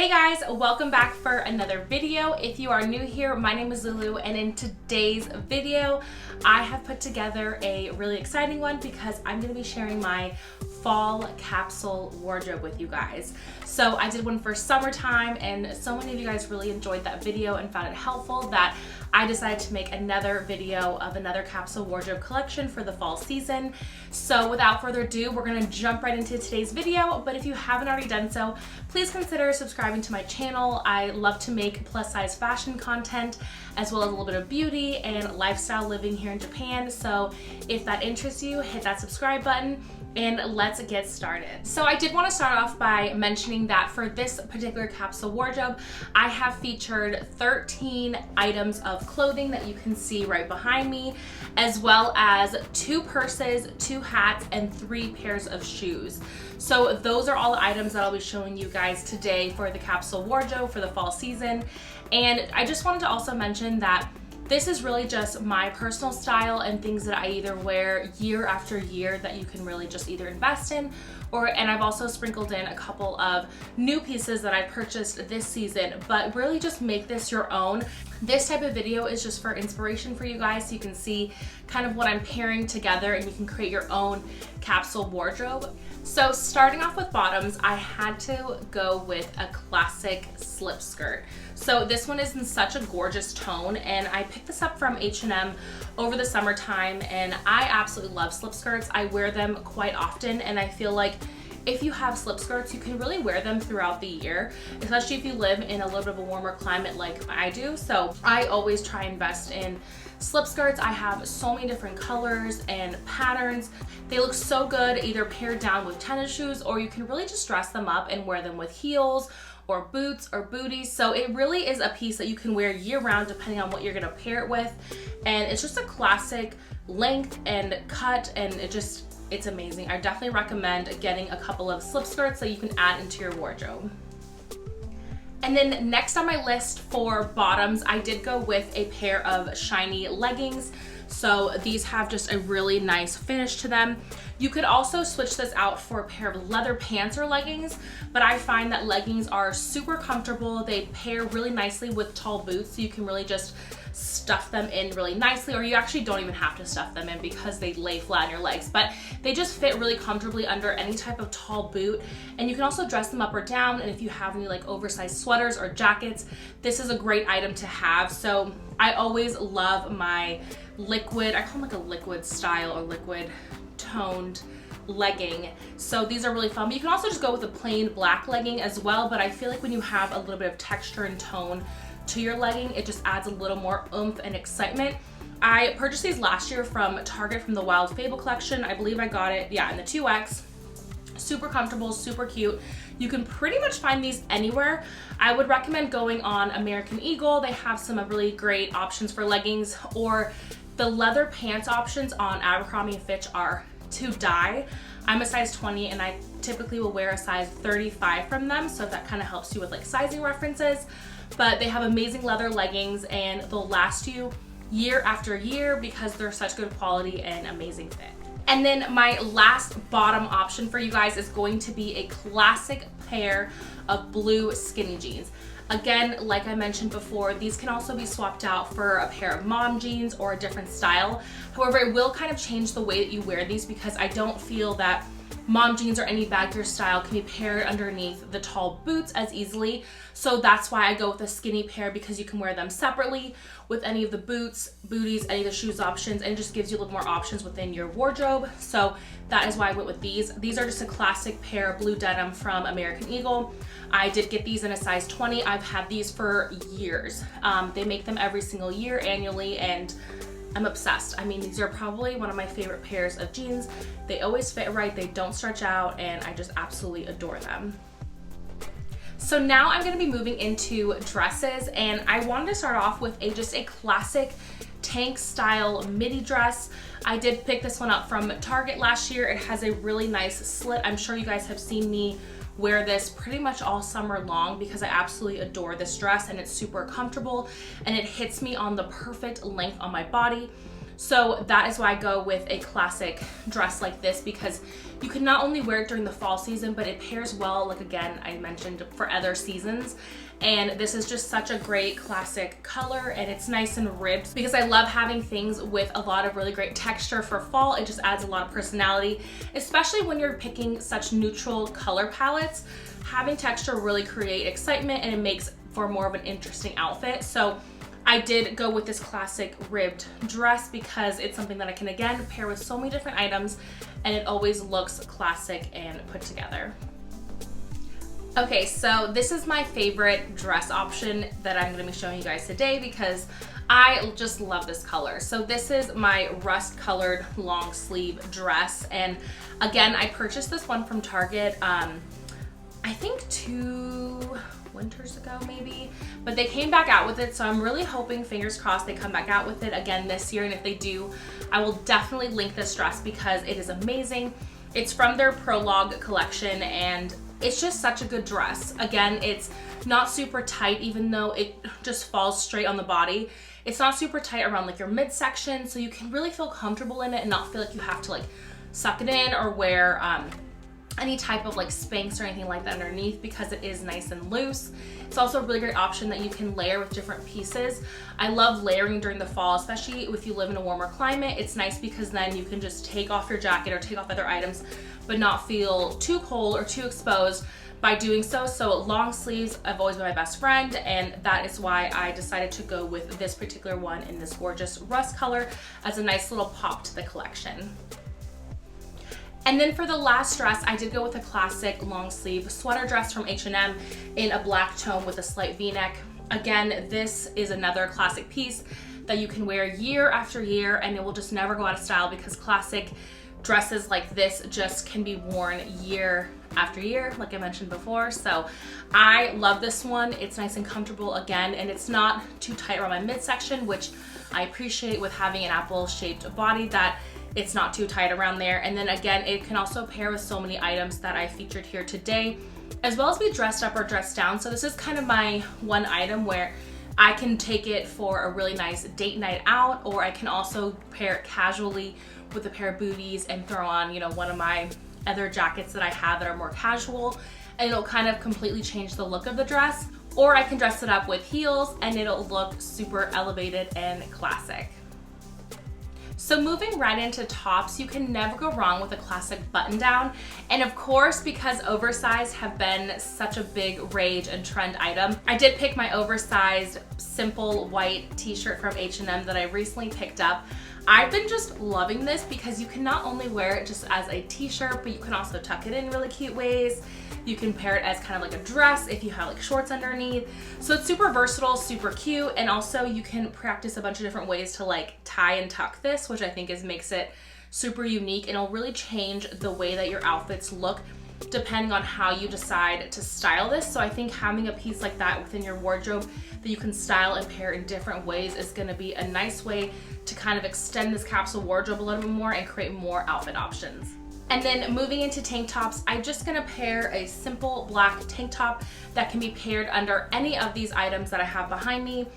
Hey guys, welcome back for another video. If you are new here, my name is Lulu, and in today's video, I have put together a really exciting one because I'm gonna be sharing my fall capsule wardrobe with you guys. So I did one for summertime, and so many of you guys really enjoyed that video and found it helpful that I decided to make another video of another capsule wardrobe collection for the fall season. So without further ado, we're gonna jump right into today's video. But if you haven't already done so, please consider subscribing to my channel. I love to make plus size fashion content, as well as a little bit of beauty and lifestyle living here in Japan. So if that interests you, hit that subscribe button and let's get started. So I did want to start off by mentioning that for this particular capsule wardrobe, I have featured 13 items of clothing that you can see right behind me, as well as 2 purses, 2 hats, and 3 pairs of shoes. So those are all the items that I'll be showing you guys today for the capsule wardrobe for the fall season. And I just wanted to also mention that this is really just my personal style and things that I either wear year after year that you can really just either invest in, and I've also sprinkled in a couple of new pieces that I purchased this season, but really just make this your own. This type of video is just for inspiration for you guys, so you can see kind of what I'm pairing together and you can create your own capsule wardrobe. So starting off with bottoms, I had to go with a classic slip skirt. So this one is in such a gorgeous tone, and I picked this up from H&M over the summertime, and I absolutely love slip skirts. I wear them quite often, and I feel like if you have slip skirts, you can really wear them throughout the year, especially if you live in a little bit of a warmer climate like I do. So I always try and invest in slip skirts. I have so many different colors and patterns. They look so good either paired down with tennis shoes, or you can really just dress them up and wear them with heels or boots or booties. So it really is a piece that you can wear year round depending on what you're gonna pair it with. And it's just a classic length and cut, and it's amazing. I definitely recommend getting a couple of slip skirts that you can add into your wardrobe. And then next on my list for bottoms, I did go with a pair of shiny leggings. So these have just a really nice finish to them. You could also switch this out for a pair of leather pants or leggings, but I find that leggings are super comfortable. They pair really nicely with tall boots, so you can really just stuff them in really nicely, or you actually don't even have to stuff them in because they lay flat on your legs, but they just fit really comfortably under any type of tall boot. And you can also dress them up or down, and if you have any like oversized sweaters or jackets, this is a great item to have. So I always love my liquid, I call them like a liquid style or liquid toned legging. So these are really fun, but you can also just go with a plain black legging as well. But I feel like when you have a little bit of texture and tone to your legging, it just adds a little more oomph and excitement. I purchased these last year from Target from the Wild Fable collection. I believe I got it, in the 2X. Super comfortable, super cute. You can pretty much find these anywhere. I would recommend going on American Eagle. They have some really great options for leggings, or the leather pants options on Abercrombie & Fitch are to die. I'm a size 20 and I typically will wear a size 35 from them, so that kind of helps you with like sizing references. But they have amazing leather leggings, and they'll last you year after year because they're such good quality and amazing fit. And then my last bottom option for you guys is going to be a classic pair of blue skinny jeans. Again, like I mentioned before, these can also be swapped out for a pair of mom jeans or a different style. However, it will kind of change the way that you wear these because I don't feel that mom jeans or any baggier style can be paired underneath the tall boots as easily. So that's why I go with a skinny pair, because you can wear them separately with any of the boots, booties, any of the shoes options, and it just gives you a little more options within your wardrobe. So that is why I went with these. These are just a classic pair of blue denim from American Eagle. I did get these in a size 20. I've had these for years. They make them every single year annually, and I'm obsessed. I mean, these are probably one of my favorite pairs of jeans. They always fit right, they don't stretch out, and I just absolutely adore them. So now I'm gonna be moving into dresses, and I wanted to start off with just a classic tank style midi dress. I did pick this one up from Target last year. It has a really nice slit. I'm sure you guys have seen me wear this pretty much all summer long because I absolutely adore this dress, and it's super comfortable and it hits me on the perfect length on my body. So that is why I go with a classic dress like this, because you can not only wear it during the fall season, but it pairs well, like again, I mentioned, for other seasons. And this is just such a great classic color, and it's nice and ribbed because I love having things with a lot of really great texture for fall. It just adds a lot of personality, especially when you're picking such neutral color palettes. Having texture really create excitement, and it makes for more of an interesting outfit. So I did go with this classic ribbed dress because it's something that I can again pair with so many different items, and it always looks classic and put together. Okay, so this is my favorite dress option that I'm gonna be showing you guys today because I just love this color. So this is my rust colored long sleeve dress, and again, I purchased this one from Target, I think 2 winters ago maybe, but they came back out with it, so I'm really hoping, fingers crossed, they come back out with it again this year, and if they do, I will definitely link this dress because it is amazing. It's from their Prologue collection, and it's just such a good dress. Again, it's not super tight, even though it just falls straight on the body. It's not super tight around like your midsection, so you can really feel comfortable in it and not feel like you have to like suck it in or wear any type of like Spanx or anything like that underneath, because it is nice and loose. It's also a really great option that you can layer with different pieces. I love layering during the fall, especially if you live in a warmer climate. It's nice because then you can just take off your jacket or take off other items but not feel too cold or too exposed by doing so. So long sleeves have always been my best friend, and that is why I decided to go with this particular one in this gorgeous rust color as a nice little pop to the collection. And then for the last dress, I did go with a classic long sleeve sweater dress from H&M in a black tone with a slight V-neck. Again, this is another classic piece that you can wear year after year, and it will just never go out of style because classic dresses like this just can be worn year after year, like I mentioned before. So I love this one. It's nice and comfortable again, and it's not too tight around my midsection, which I appreciate with having an apple-shaped body, that it's not too tight around there. And then again, it can also pair with so many items that I featured here today, as well as be dressed up or dressed down. So this is kind of my one item where I can take it for a really nice date night out, or I can also pair it casually with a pair of booties and throw on, you know, one of my other jackets that I have that are more casual, and it'll kind of completely change the look of the dress. Or I can dress it up with heels and it'll look super elevated and classic. So moving right into tops, you can never go wrong with a classic button down. And of course, because oversized have been such a big rage and trend item, I did pick my oversized simple white t-shirt from H&M that I recently picked up. I've been just loving this because you can not only wear it just as a t-shirt, but you can also tuck it in really cute ways. You can pair it as kind of like a dress if you have like shorts underneath. So it's super versatile, super cute, and also you can practice a bunch of different ways to like tie and tuck this, which I think makes it super unique, and it'll really change the way that your outfits look depending on how you decide to style this. So I think having a piece like that within your wardrobe that you can style and pair in different ways is gonna be a nice way to kind of extend this capsule wardrobe a little bit more and create more outfit options. And then moving into tank tops, I'm just gonna pair a simple black tank top that can be paired under any of these items that I have behind me.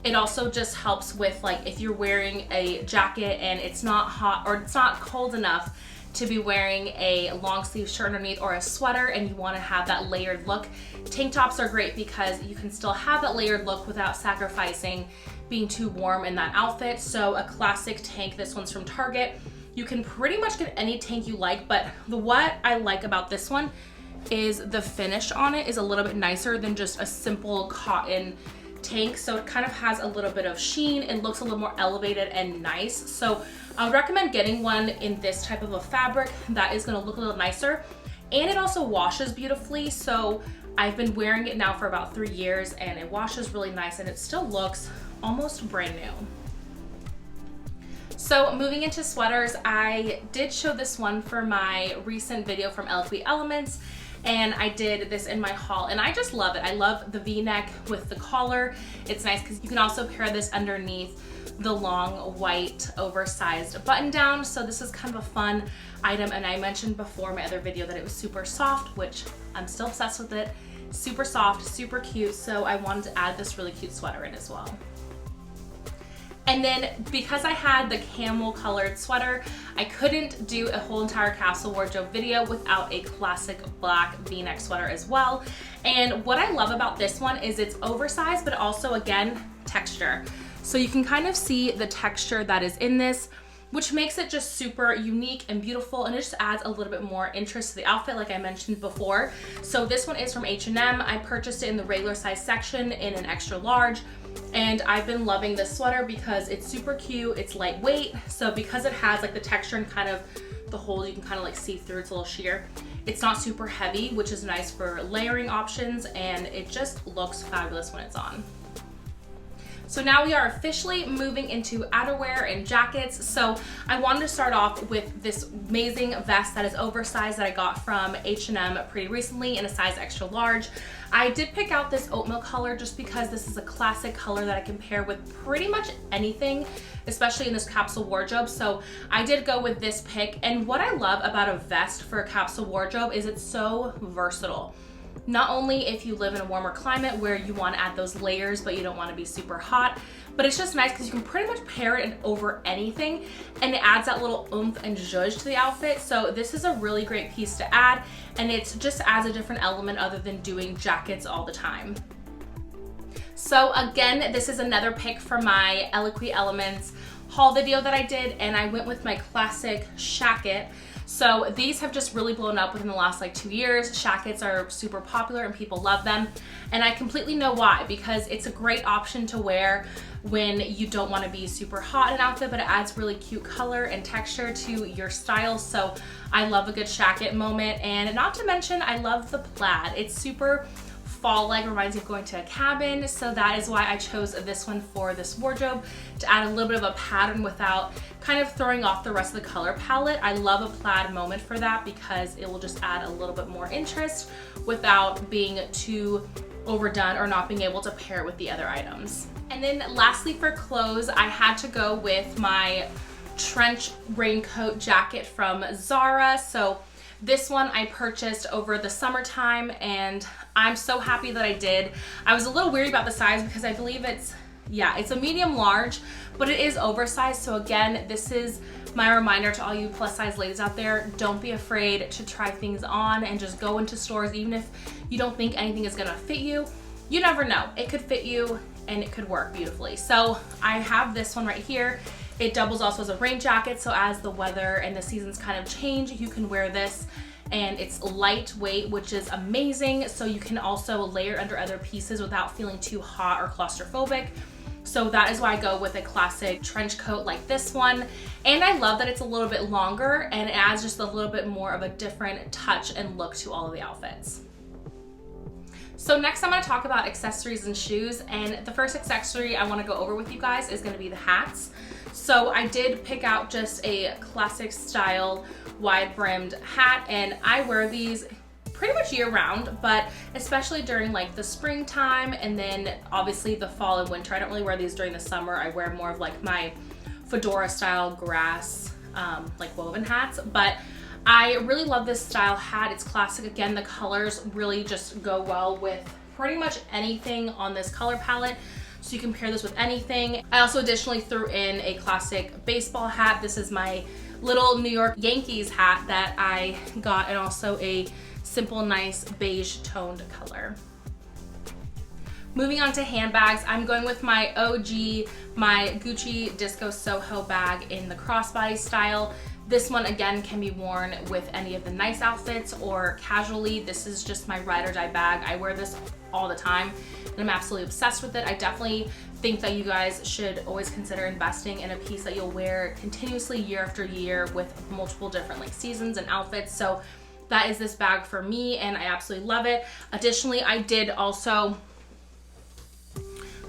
It also just helps with like if you're wearing a jacket and it's not hot or it's not cold enough to be wearing a long sleeve shirt underneath or a sweater, and you wanna have that layered look. Tank tops are great because you can still have that layered look without sacrificing being too warm in that outfit. So a classic tank, this one's from Target. You can pretty much get any tank you like, but what I like about this one is the finish on it is a little bit nicer than just a simple cotton tank. So it kind of has a little bit of sheen. It looks a little more elevated and nice. So I would recommend getting one in this type of a fabric that is gonna look a little nicer. And it also washes beautifully. So I've been wearing it now for about 3 years, and it washes really nice, and it still looks almost brand new. So moving into sweaters, I did show this one for my recent video from LQ Elements, and I did this in my haul, and I just love it. I love the V-neck with the collar. It's nice because you can also pair this underneath the long white oversized button down. So this is kind of a fun item, and I mentioned before in my other video that it was super soft, which I'm still obsessed with it. Super soft, super cute, so I wanted to add this really cute sweater in as well. And then because I had the camel colored sweater, I couldn't do a whole entire capsule wardrobe video without a classic black V-neck sweater as well. And what I love about this one is it's oversized, but also again, texture. So you can kind of see the texture that is in this, which makes it just super unique and beautiful, and it just adds a little bit more interest to the outfit like I mentioned before. So this one is from H&M. I purchased it in the regular size section in an extra large, and I've been loving this sweater because it's super cute, it's lightweight, so because it has like the texture and kind of the hole you can kind of like see through, it's a little sheer. It's not super heavy, which is nice for layering options, and it just looks fabulous when it's on. So now we are officially moving into outerwear and jackets. So I wanted to start off with this amazing vest that is oversized that I got from H&M pretty recently in a size extra large. I did pick out this oatmeal color just because this is a classic color that I can pair with pretty much anything, especially in this capsule wardrobe. So I did go with this pick. And what I love about a vest for a capsule wardrobe is it's so versatile. Not only if you live in a warmer climate where you want to add those layers but you don't want to be super hot, but it's just nice because you can pretty much pair it over anything, and it adds that little oomph and zhuzh to the outfit. So this is a really great piece to add, and it just adds a different element other than doing jackets all the time. So again, this is another pick from my Eloquii Elements haul video that I did, and I went with my classic shacket. So these have just really blown up within the last like 2 years. Shackets are super popular and people love them. And I completely know why, because it's a great option to wear when you don't want to be super hot in an outfit, but it adds really cute color and texture to your style. So I love a good shacket moment. And not to mention, I love the plaid. It's super fall-like, reminds me of going to a cabin, so that is why I chose this one for this wardrobe, to add a little bit of a pattern without kind of throwing off the rest of the color palette. I love a plaid moment for that because it will just add a little bit more interest without being too overdone or not being able to pair it with the other items. And then lastly for clothes, I had to go with my trench raincoat jacket from Zara. So this one I purchased over the summertime, and I'm so happy that I did. I was a little weary about the size because I believe it's a medium large, but it is oversized. So again, this is my reminder to all you plus size ladies out there, don't be afraid to try things on and just go into stores. Even if you don't think anything is gonna fit you, you never know. It could fit you and it could work beautifully. So I have this one right here. It doubles also as a rain jacket, so as the weather and the seasons kind of change, you can wear this, and it's lightweight, which is amazing. So you can also layer under other pieces without feeling too hot or claustrophobic. So that is why I go with a classic trench coat like this one. And I love that it's a little bit longer and it adds just a little bit more of a different touch and look to all of the outfits. So next I'm going to talk about accessories and shoes, and the first accessory I want to go over with you guys is going to be the hats. So I did pick out just a classic style wide brimmed hat, and I wear these pretty much year round, but especially during like the springtime and then obviously the fall and winter. I don't really wear these during the summer. I wear more of like my fedora style grass like woven hats, but I really love this style hat. It's classic. Again, the colors really just go well with pretty much anything on this color palette, so you can pair this with anything. I also additionally threw in a classic baseball hat. This is my little New York Yankees hat that I got, and also a simple, nice beige toned color. Moving on to handbags, I'm going with my OG, my Gucci Disco Soho bag in the crossbody style. This one again can be worn with any of the nice outfits or casually. This is just my ride or die bag. I wear this all the time and I'm absolutely obsessed with it. I definitely think that you guys should always consider investing in a piece that you'll wear continuously year after year with multiple different like seasons and outfits. So that is this bag for me, and I absolutely love it. Additionally, I did also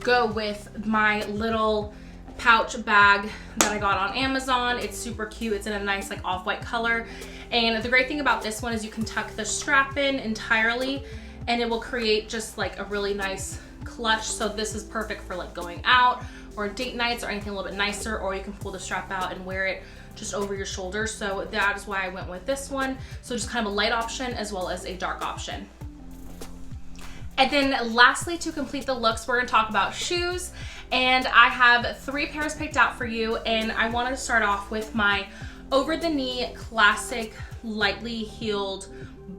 go with my little pouch bag that I got on Amazon. It's super cute. It's in a nice like off-white color, and the great thing about this one is you can tuck the strap in entirely and it will create just like a really nice clutch. So this is perfect for like going out or date nights or anything a little bit nicer, or you can pull the strap out and wear it just over your shoulder. So that is why I went with this one. So just kind of a light option as well as a dark option. And then lastly, to complete the looks, we're gonna talk about shoes. And I have 3 pairs picked out for you, and I wanted to start off with my over-the-knee classic lightly heeled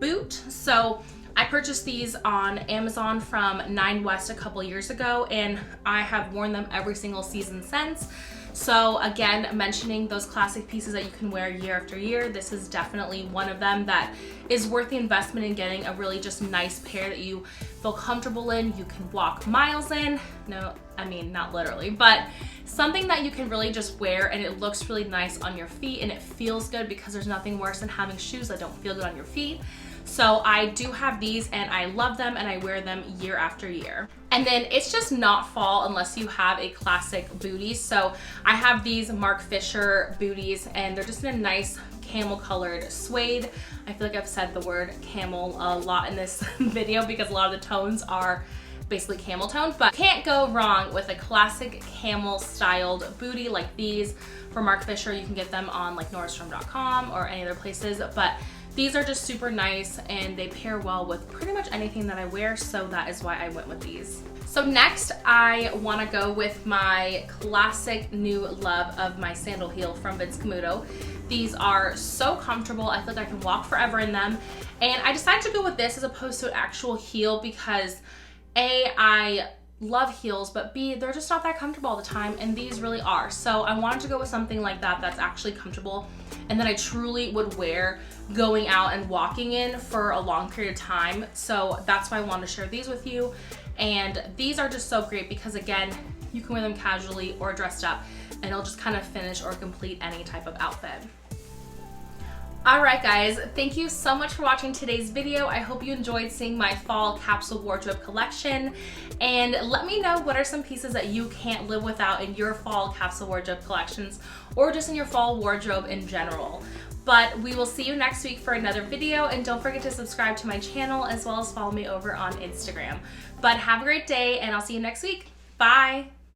boot. So I purchased these on Amazon from 9 West a couple years ago, and I have worn them every single season since. So again, mentioning those classic pieces that you can wear year after year, this is definitely one of them that is worth the investment in getting a really just nice pair that you feel comfortable in, you can walk miles in. No, I mean, not literally, but something that you can really just wear and it looks really nice on your feet and it feels good, because there's nothing worse than having shoes that don't feel good on your feet. So I do have these and I love them and I wear them year after year. And then it's just not fall unless you have a classic bootie. So I have these Mark Fisher booties and they're just in a nice camel colored suede. I feel like I've said the word camel a lot in this video because a lot of the tones are basically camel toned, but can't go wrong with a classic camel styled bootie like these from Mark Fisher. You can get them on like Nordstrom.com or any other places, but these are just super nice and they pair well with pretty much anything that I wear, so that is why I went with these. So next, I want to go with my classic new love of my Sandal Heel from Vince Camuto. These are so comfortable. I feel like I can walk forever in them. And I decided to go with this as opposed to an actual heel because A, I love heels, but B, they're just not that comfortable all the time, and these really are. So I wanted to go with something like that that's actually comfortable and that I truly would wear going out and walking in for a long period of time. So that's why I wanted to share these with you. And these are just so great because again, you can wear them casually or dressed up and it'll just kind of finish or complete any type of outfit. Alright guys, thank you so much for watching today's video. I hope you enjoyed seeing my fall capsule wardrobe collection, and let me know what are some pieces that you can't live without in your fall capsule wardrobe collections or just in your fall wardrobe in general. But we will see you next week for another video, and don't forget to subscribe to my channel as well as follow me over on Instagram. But have a great day and I'll see you next week. Bye!